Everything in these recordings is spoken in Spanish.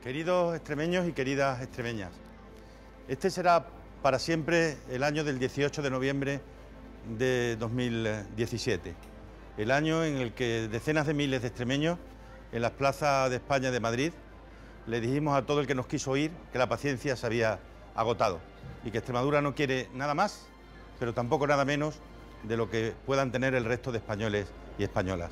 Queridos extremeños y queridas extremeñas, este será para siempre el año del 18 de noviembre de 2017, el año en el que decenas de miles de extremeños en las plazas de España de Madrid le dijimos a todo el que nos quiso oír que la paciencia se había agotado y que Extremadura no quiere nada más, pero tampoco nada menos de lo que puedan tener el resto de españoles y españolas.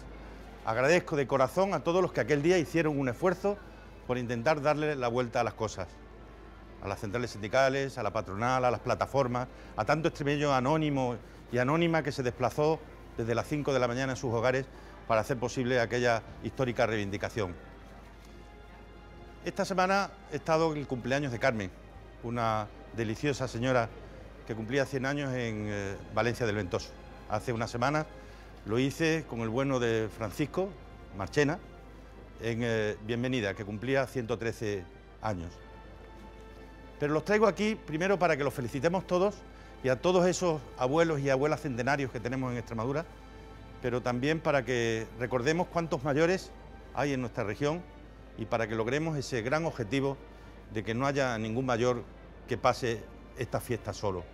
Agradezco de corazón a todos los que aquel día hicieron un esfuerzo por intentar darle la vuelta a las cosas, a las centrales sindicales, a la patronal, a las plataformas, a tanto extremeño anónimo y anónima que se desplazó desde las 5 de la mañana en sus hogares para hacer posible aquella histórica reivindicación. Esta semana he estado en el cumpleaños de Carmen, una deliciosa señora que cumplía 100 años en Valencia del Ventoso. Hace unas semanas lo hice con el bueno de Francisco Marchena, en Bienvenida, que cumplía 113 años. Pero los traigo aquí primero para que los felicitemos todos y a todos esos abuelos y abuelas centenarios que tenemos en Extremadura, pero también para que recordemos cuántos mayores hay en nuestra región y para que logremos ese gran objetivo de que no haya ningún mayor que pase esta fiesta solo.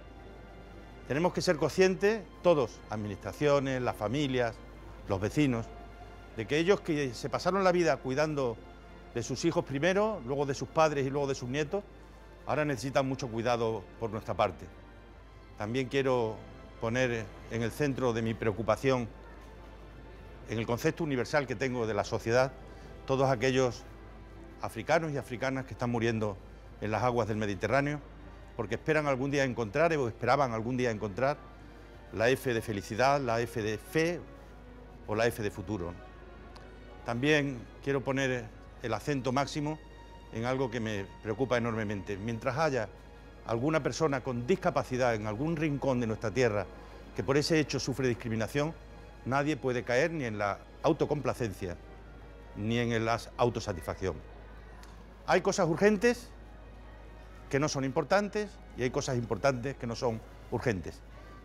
Tenemos que ser conscientes, todos, administraciones, las familias, los vecinos, de que ellos que se pasaron la vida cuidando de sus hijos primero, luego de sus padres y luego de sus nietos, ahora necesitan mucho cuidado por nuestra parte. También quiero poner en el centro de mi preocupación, en el concepto universal que tengo de la sociedad, todos aquellos africanos y africanas que están muriendo en las aguas del Mediterráneo, porque esperan algún día encontrar, o esperaban algún día encontrar, la F de felicidad, la F de fe o la F de futuro. También quiero poner el acento máximo en algo que me preocupa enormemente. Mientras haya alguna persona con discapacidad en algún rincón de nuestra tierra que por ese hecho sufre discriminación, nadie puede caer ni en la autocomplacencia ni en la autosatisfacción. Hay cosas urgentes que no son importantes y hay cosas importantes que no son urgentes.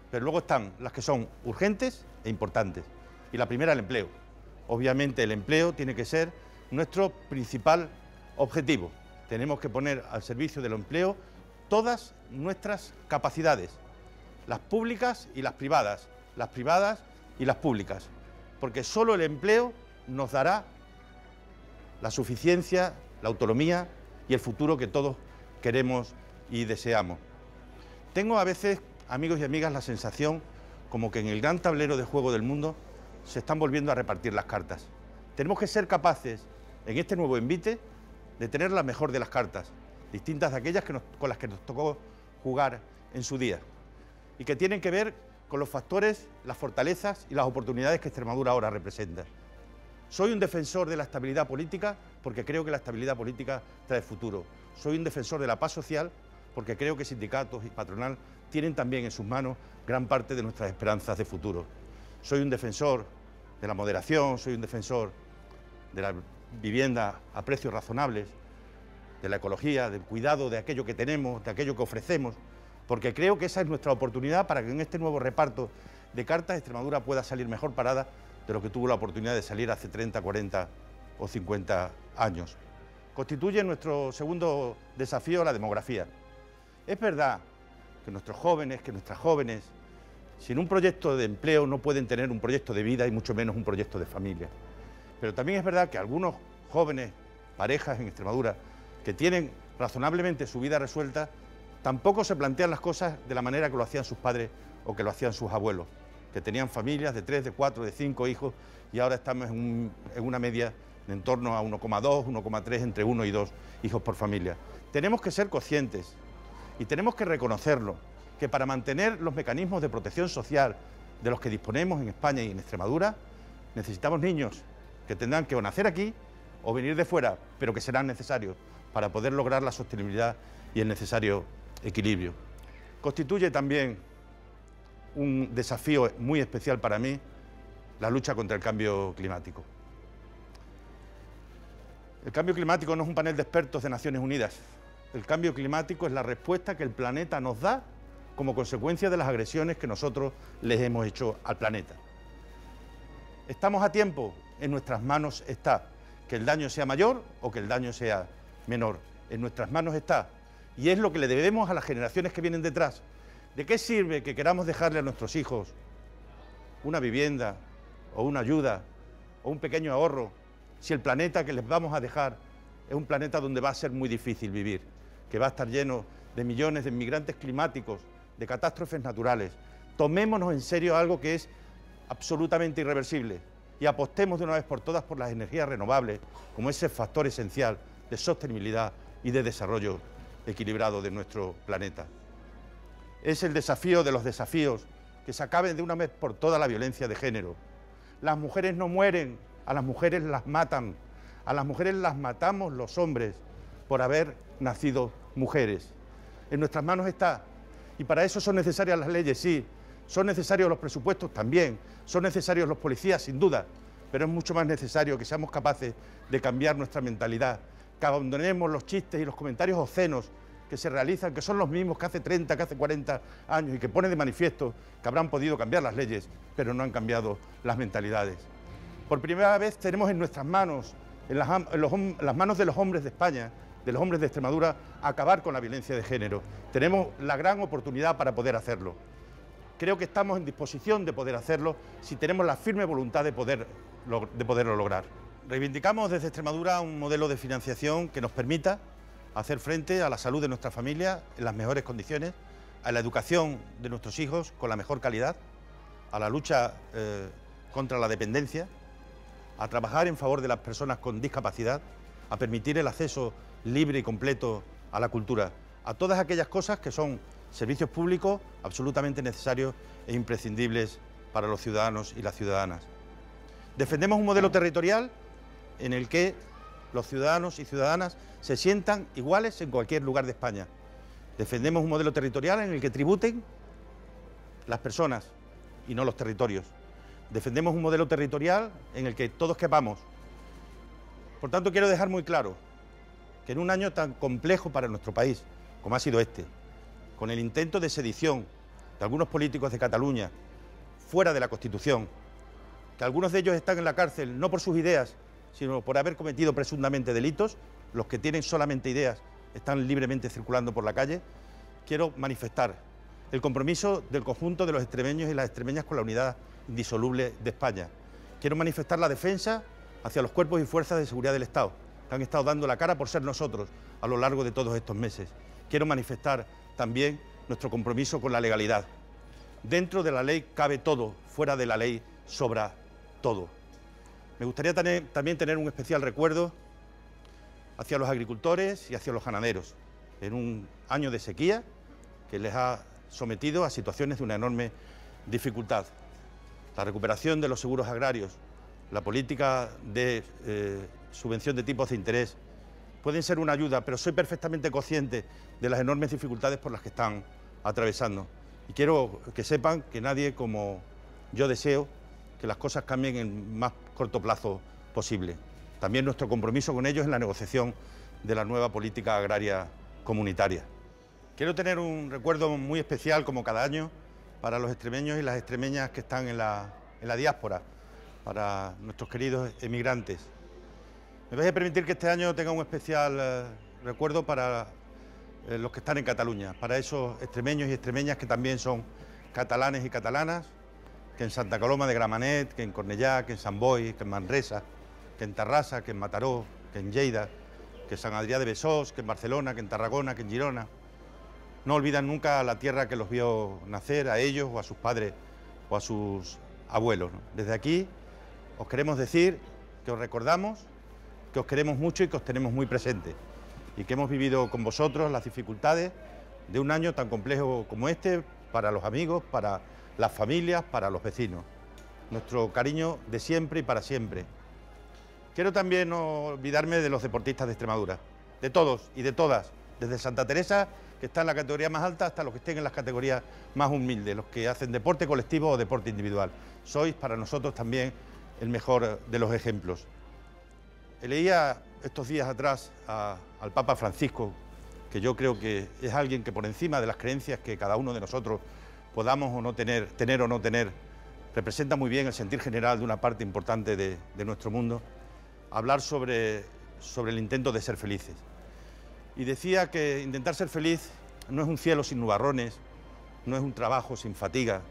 Pero luego están las que son urgentes e importantes. Y la primera, el empleo. Obviamente el empleo tiene que ser nuestro principal objetivo. Tenemos que poner al servicio del empleo todas nuestras capacidades, las públicas y las privadas y las públicas, porque solo el empleo nos dará la suficiencia, la autonomía y el futuro que todos queremos y deseamos. Tengo a veces, amigos y amigas, la sensación como que en el gran tablero de juego del mundo se están volviendo a repartir las cartas. Tenemos que ser capaces, en este nuevo envite, de tener la mejor de las cartas, distintas de aquellas con las que nos tocó jugar en su día, y que tienen que ver con los factores, las fortalezas y las oportunidades que Extremadura ahora representa. Soy un defensor de la estabilidad política porque creo que la estabilidad política trae futuro. Soy un defensor de la paz social porque creo que sindicatos y patronal tienen también en sus manos gran parte de nuestras esperanzas de futuro. Soy un defensor de la moderación, soy un defensor de la vivienda a precios razonables, de la ecología, del cuidado de aquello que tenemos, de aquello que ofrecemos, porque creo que esa es nuestra oportunidad para que en este nuevo reparto de cartas Extremadura pueda salir mejor parada de lo que tuvo la oportunidad de salir hace 30, 40 o 50 años. Constituye nuestro segundo desafío la demografía. Es verdad que nuestros jóvenes, que nuestras jóvenes, sin un proyecto de empleo no pueden tener un proyecto de vida y mucho menos un proyecto de familia. Pero también es verdad que algunos jóvenes, parejas en Extremadura, que tienen razonablemente su vida resuelta, tampoco se plantean las cosas de la manera que lo hacían sus padres o que lo hacían sus abuelos, que tenían familias de 3, de 4, de 5 hijos y ahora estamos en una media de en torno a 1,2, 1,3, entre 1 y 2 hijos por familia. Tenemos que ser conscientes y tenemos que reconocerlo, que para mantener los mecanismos de protección social de los que disponemos en España y en Extremadura, necesitamos niños que tendrán que o nacer aquí o venir de fuera, pero que serán necesarios para poder lograr la sostenibilidad y el necesario equilibrio. Constituye también un desafío muy especial para mí la lucha contra el cambio climático. El cambio climático no es un panel de expertos de Naciones Unidas. El cambio climático es la respuesta que el planeta nos da como consecuencia de las agresiones que nosotros les hemos hecho al planeta. ¿Estamos a tiempo? En nuestras manos está que el daño sea mayor o que el daño sea menor. En nuestras manos está. Y es lo que le debemos a las generaciones que vienen detrás. ¿De qué sirve que queramos dejarle a nuestros hijos una vivienda o una ayuda o un pequeño ahorro si el planeta que les vamos a dejar es un planeta donde va a ser muy difícil vivir, que va a estar lleno de millones de inmigrantes climáticos, de catástrofes naturales? Tomémonos en serio algo que es absolutamente irreversible y apostemos de una vez por todas por las energías renovables como ese factor esencial de sostenibilidad y de desarrollo equilibrado de nuestro planeta. Es el desafío de los desafíos que se acabe de una vez por todas la violencia de género. Las mujeres no mueren, a las mujeres las matan, a las mujeres las matamos los hombres por haber nacido mujeres. En nuestras manos está, y para eso son necesarias las leyes, sí, son necesarios los presupuestos también, son necesarios los policías sin duda, pero es mucho más necesario que seamos capaces de cambiar nuestra mentalidad, que abandonemos los chistes y los comentarios obscenos que se realizan, que son los mismos que hace 30, que hace 40 años y que ponen de manifiesto que habrán podido cambiar las leyes, pero no han cambiado las mentalidades. Por primera vez tenemos en nuestras manos, en las manos de los hombres de España, de los hombres de Extremadura, acabar con la violencia de género. Tenemos la gran oportunidad para poder hacerlo. Creo que estamos en disposición de poder hacerlo si tenemos la firme voluntad de poderlo lograr. Reivindicamos desde Extremadura un modelo de financiación que nos permita hacer frente a la salud de nuestra familia en las mejores condiciones, a la educación de nuestros hijos con la mejor calidad, a la lucha contra la dependencia, a trabajar en favor de las personas con discapacidad, a permitir el acceso libre y completo a la cultura, a todas aquellas cosas que son servicios públicos absolutamente necesarios e imprescindibles para los ciudadanos y las ciudadanas. Defendemos un modelo territorial en el que los ciudadanos y ciudadanas se sientan iguales en cualquier lugar de España. Defendemos un modelo territorial en el que tributen las personas y no los territorios. Defendemos un modelo territorial en el que todos quepamos. Por tanto, quiero dejar muy claro que en un año tan complejo para nuestro país, como ha sido este, con el intento de sedición de algunos políticos de Cataluña fuera de la Constitución, que algunos de ellos están en la cárcel no por sus ideas, sino por haber cometido presuntamente delitos, los que tienen solamente ideas están libremente circulando por la calle, quiero manifestar el compromiso del conjunto de los extremeños y las extremeñas con la unidad indisoluble de España. Quiero manifestar la defensa hacia los cuerpos y fuerzas de seguridad del Estado, que han estado dando la cara por ser nosotros a lo largo de todos estos meses. Quiero manifestar también nuestro compromiso con la legalidad. Dentro de la ley cabe todo, fuera de la ley sobra todo. Me gustaría también tener un especial recuerdo hacia los agricultores y hacia los ganaderos, en un año de sequía que les ha sometido a situaciones de una enorme dificultad. La recuperación de los seguros agrarios, la política de subvención de tipos de interés, pueden ser una ayuda, pero soy perfectamente consciente de las enormes dificultades por las que están atravesando. Y quiero que sepan que nadie como yo deseo que las cosas cambien en el más corto plazo posible. También nuestro compromiso con ellos en la negociación de la nueva política agraria comunitaria. Quiero tener un recuerdo muy especial, como cada año, para los extremeños y las extremeñas que están en la diáspora, para nuestros queridos emigrantes. Me vais a permitir que este año tenga un especial recuerdo para los que están en Cataluña, para esos extremeños y extremeñas que también son catalanes y catalanas, que en Santa Coloma de Gramenet, que en Cornellá, que en Sant Boi, que en Manresa, que en Tarrasa, que en Mataró, que en Lleida, que en Sant Adrià de Besós, que en Barcelona, que en Tarragona, que en Girona. No olvidan nunca la tierra que los vio nacer, a ellos o a sus padres o a sus abuelos, ¿no? Desde aquí os queremos decir que os recordamos, que os queremos mucho y que os tenemos muy presentes y que hemos vivido con vosotros las dificultades de un año tan complejo como este para los amigos, para las familias, para los vecinos. Nuestro cariño de siempre y para siempre. Quiero también no olvidarme de los deportistas de Extremadura, de todos y de todas, desde Santa Teresa, que está en la categoría más alta, hasta los que estén en las categorías más humildes, los que hacen deporte colectivo o deporte individual. Sois para nosotros también el mejor de los ejemplos. Leía estos días atrás al Papa Francisco, que yo creo que es alguien que por encima de las creencias que cada uno de nosotros podamos o no tener o no tener, representa muy bien el sentir general de una parte importante de nuestro mundo, hablar sobre el intento de ser felices. y decía que intentar ser feliz no es un cielo sin nubarrones, no es un trabajo sin fatiga,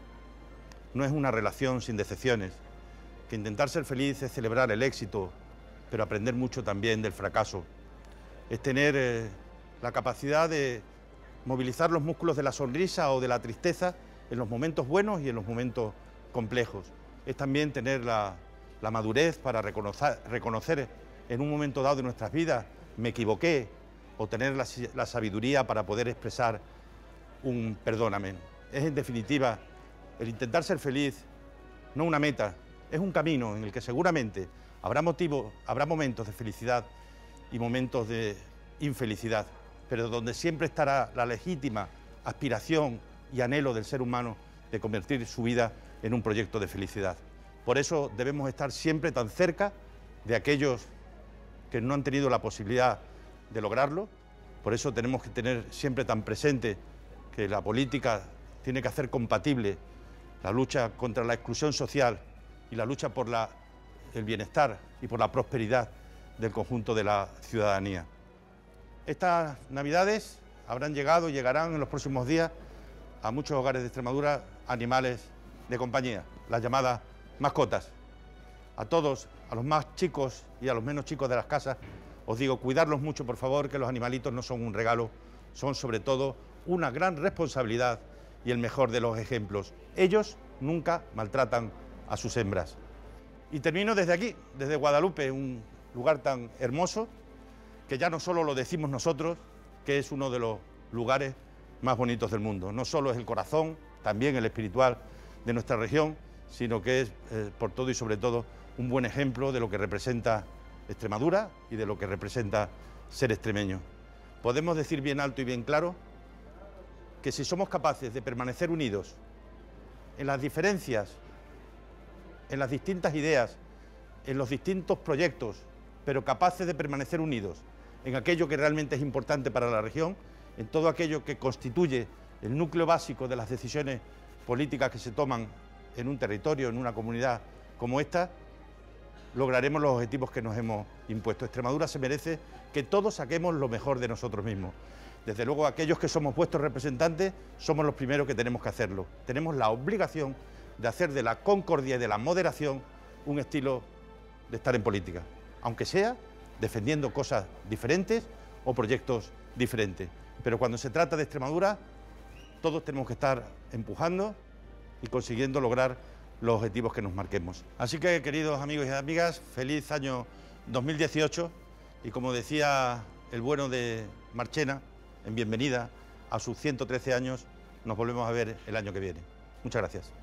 no es una relación sin decepciones, que intentar ser feliz es celebrar el éxito, pero aprender mucho también del fracaso. Es tener la capacidad de movilizar los músculos de la sonrisa o de la tristeza en los momentos buenos y en los momentos complejos. Es también tener la madurez para reconocer en un momento dado de nuestras vidas, me equivoqué, o tener la sabiduría para poder expresar un perdóname. Es en definitiva el intentar ser feliz, no una meta, es un camino en el que seguramente habrá momentos de felicidad y momentos de infelicidad, pero donde siempre estará la legítima aspiración y anhelo del ser humano de convertir su vida en un proyecto de felicidad. Por eso debemos estar siempre tan cerca de aquellos que no han tenido la posibilidad de lograrlo. Por eso tenemos que tener siempre tan presente que la política tiene que hacer compatible la lucha contra la exclusión social y la lucha por el bienestar y por la prosperidad del conjunto de la ciudadanía. Estas Navidades habrán llegado y llegarán en los próximos días a muchos hogares de Extremadura animales de compañía, las llamadas mascotas. A todos, a los más chicos y a los menos chicos de las casas, os digo, cuidarlos mucho, por favor, que los animalitos no son un regalo, son sobre todo una gran responsabilidad y el mejor de los ejemplos. Ellos nunca maltratan a sus hembras. Y termino desde aquí, desde Guadalupe, un lugar tan hermoso que ya no solo lo decimos nosotros, que es uno de los lugares más bonitos del mundo. No solo es el corazón, también el espiritual de nuestra región, sino que es, por todo y sobre todo, un buen ejemplo de lo que representa Extremadura y de lo que representa ser extremeño. Podemos decir bien alto y bien claro que si somos capaces de permanecer unidos en las diferencias, en las distintas ideas, en los distintos proyectos, pero capaces de permanecer unidos en aquello que realmente es importante para la región, en todo aquello que constituye el núcleo básico de las decisiones políticas que se toman en un territorio, en una comunidad como esta, lograremos los objetivos que nos hemos impuesto. Extremadura se merece que todos saquemos lo mejor de nosotros mismos. Desde luego, aquellos que somos vuestros representantes somos los primeros que tenemos que hacerlo. Tenemos la obligación de hacer de la concordia y de la moderación un estilo de estar en política, aunque sea defendiendo cosas diferentes o proyectos diferentes. Pero cuando se trata de Extremadura, todos tenemos que estar empujando y consiguiendo lograr los objetivos que nos marquemos. Así que, queridos amigos y amigas, feliz año 2018 y, como decía el bueno de Marchena, en bienvenida a sus 113 años, nos volvemos a ver el año que viene. Muchas gracias.